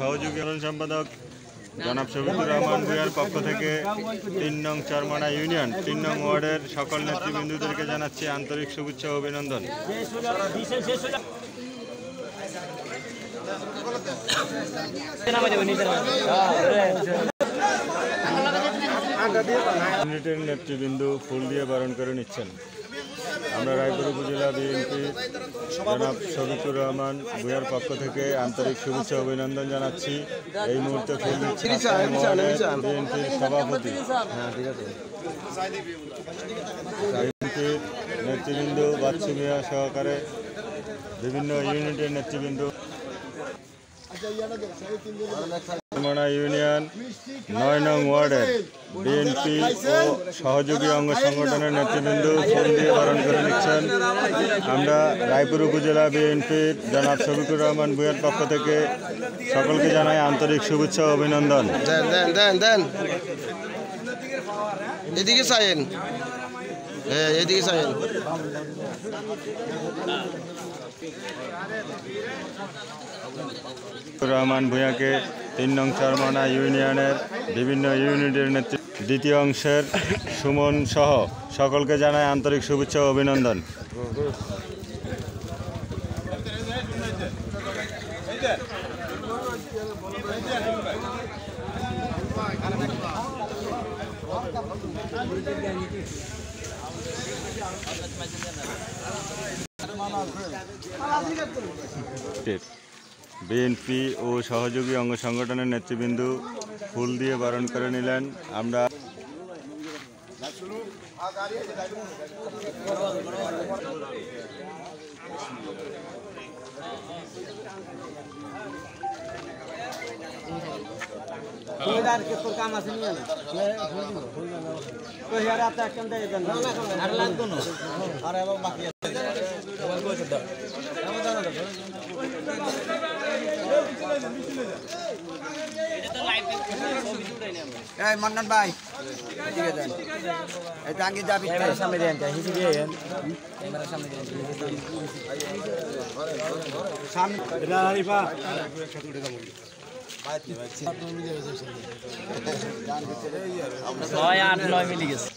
সহযোগী সম্পাদক জনাব শফিকুর রহমান ভূঁইয়ার পক্ষ থেকে ৩ নং চরমানা ইউনিয়ন ৩ নং ওয়ার্ডের সকল নেতৃবৃন্দদেরকে জানাচ্ছি আন্তরিক শুভেচ্ছা ও অভিনন্দন। ইউনিটের নেতৃবৃন্দ ফুল দিয়ে বরণ করে নিচ্ছেন। আমরা রায়পুর উপজেলা বিএনপি জনাব শফিকুর রহমান ভূঁইয়ার পক্ষ থেকে আন্তরিক শুভেচ্ছা অভিনন্দন জানাচ্ছি। এই মুহূর্তে ফুল দিচ্ছেন বিএনপির সভাপতি বিএনপির নেতৃবৃন্দ বাচ্চু মিয়া সহকারে বিভিন্ন ইউনিটের নেতৃবৃন্দ চরমানা ইউনিয়ন ৯ নং ওয়ার্ডের বিএনপি ও সহযোগী অঙ্গ সংগঠনের নেতৃবৃন্দ ফুল দিয়ে বরণ করে নিচ্ছেন। আমরা রায়পুর উপজেলা বিএনপির জনাব শফিকুর রহমান ভূঁইয়ার পক্ষ থেকে সকলকে জানাই আন্তরিক শুভেচ্ছা ও অভিনন্দন। এদিকে চাইেন, এদিকে চাইেন। রহমান ভূঁইয়াকে ৩ নং চরমানা ইউনিয়নের বিভিন্ন ইউনিটের দ্বিতীয় অংশের সুমন সহ সকলকে জানায় আন্তরিক শুভেচ্ছা ও অভিনন্দন। বিএনপি ও সহযোগী অঙ্গ সংগঠনের নেতৃবৃন্দ ফুল দিয়ে বরণ করে নিলেন। আমরা মান্নান ভাই এদিকে যান, এটা আগে যাবি সামনে দেন, হিসি দিয়ে ক্যামেরা সামনে দেন, সামনে এটা আরিফা একসাথে উঠে যাবো। 6-8-9 মিলি গেছে।